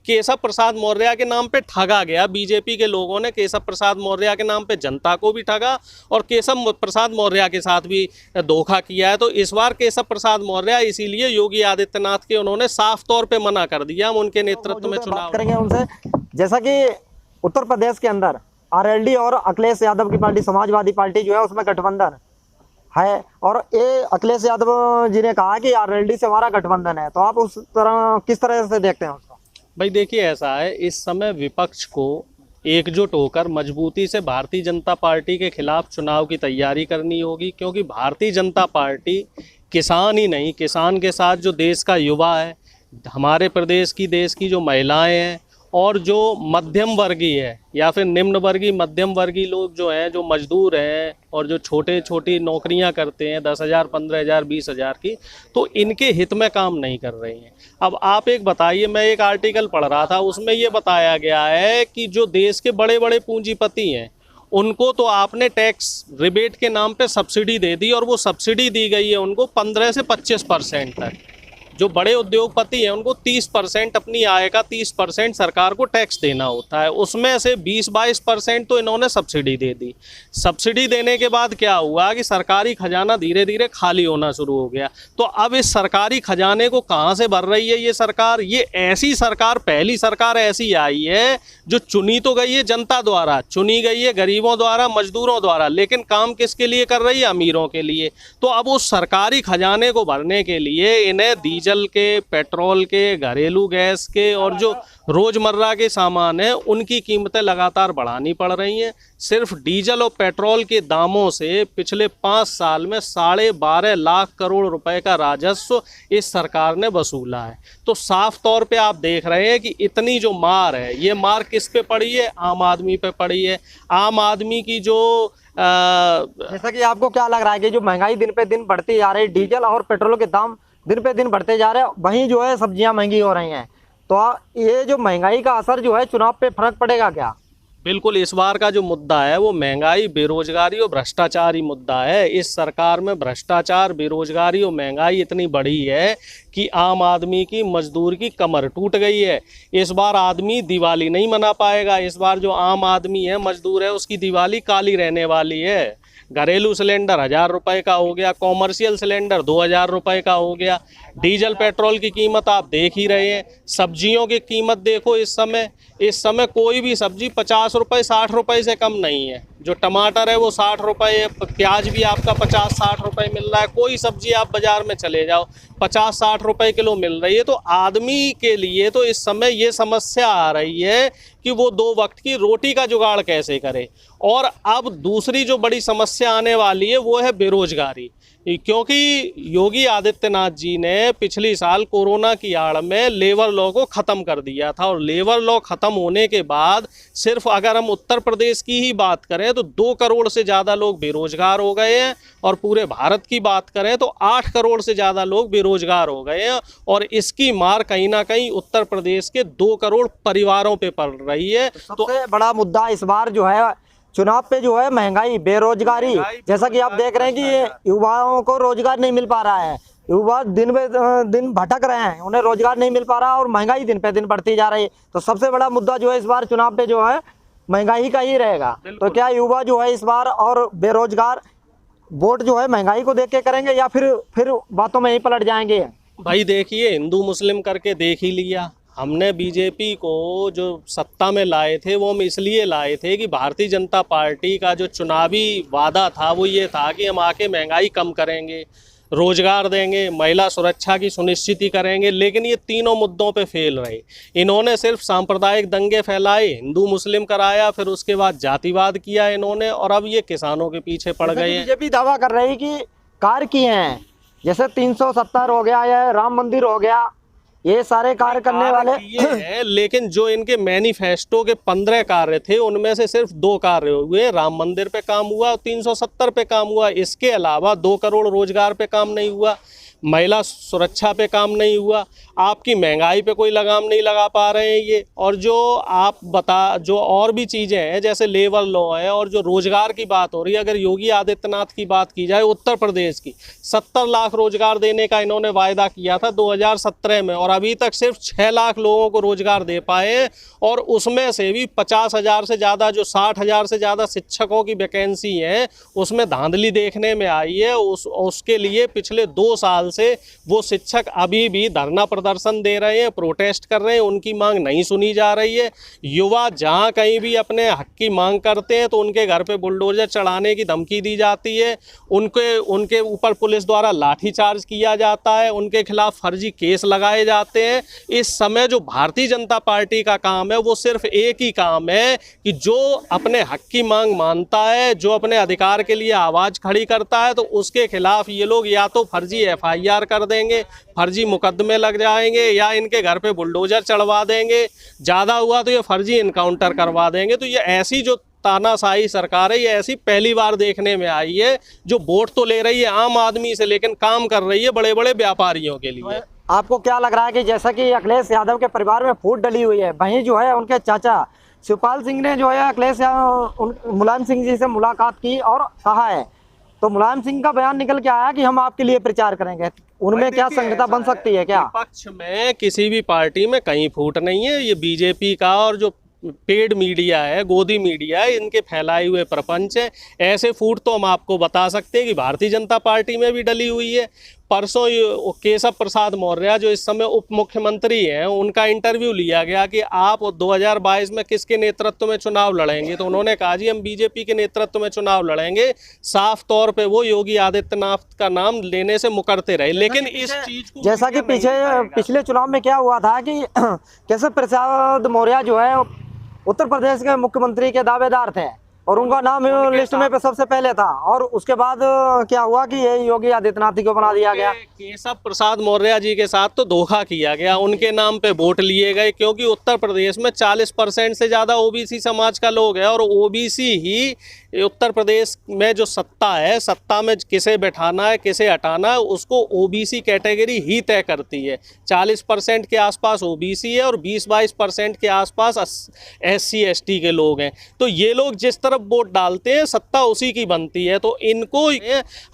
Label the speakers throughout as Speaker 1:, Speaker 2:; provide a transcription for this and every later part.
Speaker 1: केशव प्रसाद मौर्य के नाम पे ठगा गया। बीजेपी के लोगों ने केशव प्रसाद मौर्य के नाम पे जनता को भी ठगा और केशव प्रसाद मौर्य के साथ भी धोखा किया है। तो इस बार केशव प्रसाद मौर्य इसीलिए योगी आदित्यनाथ के उन्होंने साफ तौर पे मना कर दिया हम उनके नेतृत्व में चुनाव
Speaker 2: करेंगे उनसे। जैसा कि उत्तर प्रदेश के अंदर आरएलडी और अखिलेश यादव की पार्टी समाजवादी पार्टी जो है उसमें गठबंधन है, और ये अखिलेश यादव जी ने कहा कि आरएलडी से हमारा गठबंधन है, तो आप उस तरह किस तरह से देखते हैं उसको?
Speaker 1: भाई देखिए, ऐसा है, इस समय विपक्ष को एकजुट होकर मजबूती से भारतीय जनता पार्टी के खिलाफ चुनाव की तैयारी करनी होगी, क्योंकि भारतीय जनता पार्टी किसान ही नहीं, किसान के साथ जो देश का युवा है, हमारे प्रदेश की देश की जो महिलाएं हैं और जो मध्यम वर्गीय है या फिर निम्न वर्गीय मध्यम वर्गीय लोग जो हैं, जो मजदूर हैं और जो छोटे छोटी नौकरियां करते हैं 10,000, 15,000, 20,000 की, तो इनके हित में काम नहीं कर रही हैं। अब आप एक बताइए, मैं एक आर्टिकल पढ़ रहा था, उसमें ये बताया गया है कि जो देश के बड़े बड़े पूंजीपति हैं उनको तो आपने टैक्स रिबेट के नाम पे सब्सिडी दे दी, और वो सब्सिडी दी गई है उनको 15 से 25% तक। जो बड़े उद्योगपति हैं उनको 30% अपनी आय का 30% सरकार को टैक्स देना होता है, उसमें से 20-22% तो इन्होंने सब्सिडी दे दी। सब्सिडी देने के बाद क्या हुआ कि सरकारी खजाना धीरे धीरे खाली होना शुरू हो गया। तो अब इस सरकारी खजाने को कहाँ से भर रही है ये सरकार? ये ऐसी सरकार, पहली सरकार ऐसी आई है जो चुनी तो गई है जनता द्वारा, चुनी गई है गरीबों द्वारा, मजदूरों द्वारा, लेकिन काम किसके लिए कर रही है? अमीरों के लिए। तो अब उस सरकारी खजाने को भरने के लिए इन्हें डीजल के, पेट्रोल के, घरेलू गैस के और जो रोजमर्रा के सामान है उनकी कीमतें लगातार बढ़ानी पड़ रही हैं। सिर्फ डीजल और पेट्रोल के दामों से पिछले 5 साल में 12.5 लाख करोड़ रुपए का राजस्व इस सरकार ने वसूला है। तो साफ तौर पे आप देख रहे हैं कि इतनी जो मार है, ये मार किस पे पड़ी है? आम आदमी पे पड़ी है। आम आदमी की जो
Speaker 2: जैसा कि आपको क्या लग रहा है कि जो महंगाई दिन पे दिन बढ़ती जा रही है, डीजल और पेट्रोल के दाम दिन पे दिन बढ़ते जा रहे हैं, वहीं जो है सब्जियां महंगी हो रही हैं, तो ये जो महंगाई का असर जो है चुनाव पे फर्क पड़ेगा क्या?
Speaker 1: बिल्कुल, इस बार का जो मुद्दा है वो महंगाई, बेरोजगारी और भ्रष्टाचार ही मुद्दा है। इस सरकार में भ्रष्टाचार, बेरोजगारी और महंगाई इतनी बढ़ी है कि आम आदमी की, मजदूर की कमर टूट गई है। इस बार आदमी दिवाली नहीं मना पाएगा। इस बार जो आम आदमी है, मजदूर है, उसकी दिवाली काली रहने वाली है। घरेलू सिलेंडर 1,000 रुपये का हो गया, कॉमर्शियल सिलेंडर 2,000 रुपये का हो गया, डीजल पेट्रोल की कीमत आप देख ही रहे हैं, सब्जियों की कीमत देखो। इस समय कोई भी सब्जी 50 रुपये, 60 रुपये से कम नहीं है। जो टमाटर है वो 60 रुपये, प्याज भी आपका 50-60 रुपये मिल रहा है। कोई सब्जी आप बाज़ार में चले जाओ 50-60 रुपये किलो मिल रही है। तो आदमी के लिए तो इस समय ये समस्या आ रही है कि वो 2 वक्त की रोटी का जुगाड़ कैसे करे। और अब दूसरी जो बड़ी समस्या आने वाली है वो है बेरोजगारी, क्योंकि योगी आदित्यनाथ जी ने पिछली साल कोरोना की आड़ में लेबर लॉ को ख़त्म कर दिया था, और लेबर लॉ ख़त्म होने के बाद सिर्फ अगर हम उत्तर प्रदेश की ही बात करें तो 2 करोड़ से ज़्यादा लोग बेरोजगार हो गए हैं, और पूरे भारत की बात करें तो 8 करोड़ से ज़्यादा लोग बेरोजगार हो गए हैं। और इसकी मार कहीं ना कहीं उत्तर प्रदेश के 2 करोड़ परिवारों पे पड़ रही है।
Speaker 2: तो सबसे बड़ा मुद्दा इस बार जो है चुनाव पे जो है महंगाई, बेरोजगारी, जैसा कि आप देख रहे हैं कि युवाओं को रोजगार नहीं मिल पा रहा है, युवा दिन पे दिन भटक रहे हैं, उन्हें रोजगार नहीं मिल पा रहा और महंगाई दिन पे दिन बढ़ती जा रही है। तो सबसे बड़ा मुद्दा जो है इस बार चुनाव पे जो है महंगाई का ही रहेगा। तो क्या युवा जो है इस बार और बेरोजगार वोट जो है महंगाई को देख के करेंगे या फिर बातों में ही पलट जाएंगे?
Speaker 1: भाई देखिए, हिंदू मुस्लिम करके देख ही लिया। हमने बीजेपी को जो सत्ता में लाए थे वो हम इसलिए लाए थे कि भारतीय जनता पार्टी का जो चुनावी वादा था वो ये था कि हम आके महंगाई कम करेंगे, रोजगार देंगे, महिला सुरक्षा की सुनिश्चिति करेंगे। लेकिन ये तीनों मुद्दों पे फेल रहे। इन्होंने सिर्फ सांप्रदायिक दंगे फैलाए, हिंदू मुस्लिम कराया, फिर उसके बाद जातिवाद किया इन्होंने, और अब ये किसानों के पीछे पड़ गए हैं।
Speaker 2: बीजेपी दावा कर रही कि कार्य किए हैं, जैसे 370 हो गया या राम मंदिर हो गया, ये सारे कार्य करने वाले
Speaker 1: हैं। लेकिन जो इनके मैनिफेस्टो के 15 कार्य थे उनमें से सिर्फ 2 कार्य हुए। राम मंदिर पे काम हुआ और 370 पे काम हुआ। इसके अलावा 2 करोड़ रोजगार पे काम नहीं हुआ। महिला सुरक्षा पे काम नहीं हुआ, आपकी महंगाई पे कोई लगाम नहीं लगा पा रहे हैं ये, और जो और भी चीज़ें हैं जैसे लेबर लॉ है और जो रोजगार की बात हो रही है। अगर योगी आदित्यनाथ की बात की जाए उत्तर प्रदेश की, 70 लाख रोजगार देने का इन्होंने वायदा किया था 2017 में, और अभी तक सिर्फ 6 लाख लोगों को रोजगार दे पाए हैं, और उसमें से भी 50,000 से ज़्यादा, जो 60,000 से ज़्यादा शिक्षकों की वैकेंसी है उसमें धांधली देखने में आई है। उसके लिए पिछले 2 साल से वो शिक्षक अभी भी धरना प्रदर्शन दे रहे हैं, प्रोटेस्ट कर रहे हैं, उनकी मांग नहीं सुनी जा रही है। युवा जहां कहीं भी अपने हक की मांग करते हैं तो उनके घर पे बुलडोजर चढ़ाने की धमकी दी जाती है, उनके ऊपर पुलिस द्वारा लाठीचार्ज किया जाता है, उनके खिलाफ फर्जी केस लगाए जाते हैं। इस समय जो भारतीय जनता पार्टी का काम है वो सिर्फ एक ही काम है कि जो अपने हक की मांग मानता है, जो अपने अधिकार के लिए आवाज़ खड़ी करता है, तो उसके खिलाफ ये लोग या तो फर्जी FIR कर देंगे, फर्जी मुकदमे लग जाएंगे, या इनके घर पे बुलडोजर चढ़वा देंगे, ज़्यादा हुआ तो ये फर्जी इनकाउंटर करवा देंगे। तो ये ऐसी जो तानाशाही सरकार है, ये ऐसी पहली बार देखने में आई है, जो वोट तो ले रही है आम आदमी से लेकिन काम कर रही है बड़े बड़े व्यापारियों के लिए।
Speaker 2: आपको क्या लग रहा है कि जैसा कि अखिलेश यादव के परिवार में फूट डली हुई है, वहीं जो है उनके चाचा शिवपाल सिंह ने जो है मुलायम सिंह जी से मुलाकात की और कहा है, तो मुलायम सिंह का बयान निकल के आया कि हम आपके लिए प्रचार करेंगे, उनमें क्या संगठन बन सकती है क्या?
Speaker 1: विपक्ष में किसी भी पार्टी में कहीं फूट नहीं है, ये बीजेपी का और जो पेड मीडिया है, गोदी मीडिया है, इनके फैलाए हुए प्रपंच है। ऐसे फूट तो हम आपको बता सकते हैं कि भारतीय जनता पार्टी में भी डली हुई है। परसों केशव प्रसाद मौर्य जो इस समय उप मुख्यमंत्री हैं, उनका इंटरव्यू लिया गया कि आप 2022 में किसके नेतृत्व में चुनाव लड़ेंगे, तो उन्होंने कहा जी हम बीजेपी के नेतृत्व में चुनाव लड़ेंगे। साफ तौर पे वो योगी आदित्यनाथ का नाम लेने से मुकरते रहे, लेकिन इस चीज को
Speaker 2: जैसा कि पिछले चुनाव में क्या हुआ था कि केशव प्रसाद मौर्य जो है उत्तर प्रदेश के मुख्यमंत्री के दावेदार थे और उनका नाम लिस्ट में सबसे पहले था, और उसके बाद क्या हुआ कि ये योगी आदित्यनाथ जी को बना दिया गया।
Speaker 1: केशव प्रसाद मौर्य जी के साथ तो धोखा किया गया, उनके नाम पे वोट लिए गए, क्योंकि उत्तर प्रदेश में 40% से ज़्यादा OBC समाज का लोग है, और OBC ही उत्तर प्रदेश में जो सत्ता है, सत्ता में किसे बैठाना है किसे हटाना है उसको OBC कैटेगरी ही तय करती है। 40% के आसपास OBC है और 20-22% के आसपास SC ST के लोग हैं। तो ये लोग जिस तरफ वोट डालते हैं सत्ता उसी की बनती है। तो इनको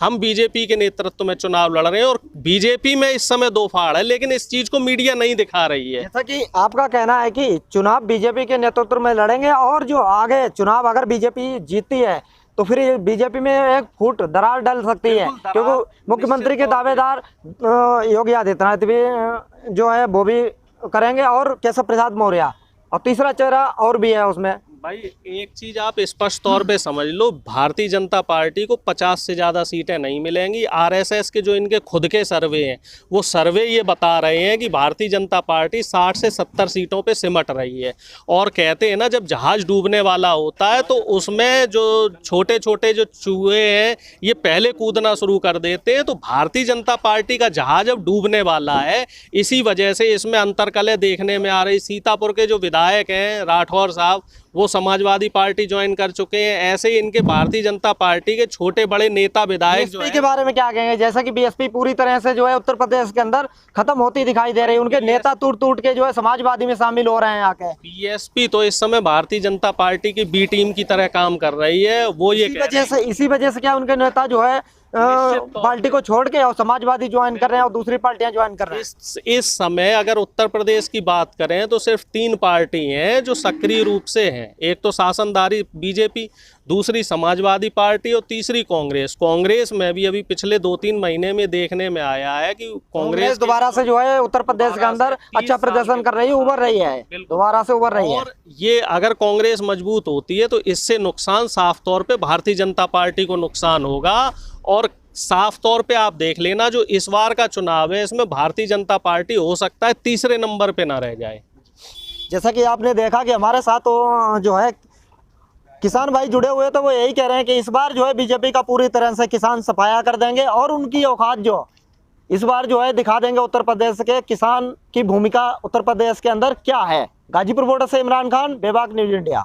Speaker 1: हम बीजेपी के नेतृत्व में चुनाव लड़ रहे हैं, और बीजेपी में इस समय 2 फाड़ है, लेकिन इस चीज को मीडिया नहीं दिखा रही है।
Speaker 2: जैसा कि आपका कहना है कि चुनाव बीजेपी के नेतृत्व में लड़ेंगे, और जो आगे चुनाव अगर बीजेपी जीतती है तो फिर बीजेपी में एक फूट दरार डल सकती है, क्योंकि मुख्यमंत्री के दावेदार योगी आदित्यनाथ भी जो है वो भी करेंगे और केशव प्रसाद मौर्य, और तीसरा चेहरा और भी है उसमें।
Speaker 1: भाई एक चीज आप स्पष्ट तौर पे समझ लो, भारतीय जनता पार्टी को 50 से ज़्यादा सीटें नहीं मिलेंगी। RSS के जो इनके खुद के सर्वे हैं, वो सर्वे ये बता रहे हैं कि भारतीय जनता पार्टी 60 से 70 सीटों पे सिमट रही है। और कहते हैं ना, जब जहाज डूबने वाला होता है तो उसमें जो छोटे छोटे जो चूहे हैं ये पहले कूदना शुरू कर देते हैं। तो भारतीय जनता पार्टी का जहाज अब डूबने वाला है, इसी वजह से इसमें अंतर्कलह देखने में आ रही। सीतापुर के जो विधायक हैं राठौर साहब, वो समाजवादी पार्टी ज्वाइन कर चुके हैं। ऐसे ही इनके भारतीय जनता पार्टी के छोटे बड़े नेता विधायक जो
Speaker 2: के बारे में क्या कहेंगे? जैसा कि BSP पूरी तरह से जो है उत्तर प्रदेश के अंदर खत्म होती दिखाई दे रही है, उनके नेता टूट के जो है समाजवादी में शामिल हो रहे हैं आके।
Speaker 1: BSP तो इस समय भारतीय जनता पार्टी की B टीम की तरह काम कर रही है। वो ये
Speaker 2: इसी वजह से क्या उनके नेता जो है पार्टी को छोड़ के और समाजवादी ज्वाइन कर रहे हैं और दूसरी पार्टियां ज्वाइन कर रहे हैं।
Speaker 1: इस समय अगर उत्तर प्रदेश की बात करें तो सिर्फ 3 पार्टी हैं जो सक्रिय रूप से हैं। एक तो शासनधारी बीजेपी, दूसरी समाजवादी पार्टी और तीसरी कांग्रेस। कांग्रेस में भी अभी पिछले 2-3 महीने में देखने में आया है कि कांग्रेस
Speaker 2: दोबारा से जो है उत्तर प्रदेश के अंदर अच्छा प्रदर्शन कर रही है, उभर रही है, दोबारा से उभर रही है।
Speaker 1: और ये अगर कांग्रेस मजबूत होती है तो इससे नुकसान साफ तौर पे भारतीय जनता पार्टी को नुकसान होगा। और साफ तौर पे आप देख लेना, जो इस बार का चुनाव है इसमें भारतीय जनता पार्टी हो सकता है तीसरे नंबर पे ना रह जाए।
Speaker 2: जैसा कि आपने देखा कि हमारे साथ जो है किसान भाई जुड़े हुए, तो वो यही कह रहे हैं कि इस बार जो है बीजेपी का पूरी तरह से किसान सफाया कर देंगे और उनकी औकात जो इस बार जो है दिखा देंगे। उत्तर प्रदेश के किसान की भूमिका उत्तर प्रदेश के अंदर क्या है। गाजीपुर बॉर्डर से इमरान खान, बेबाक न्यूज़ इंडिया।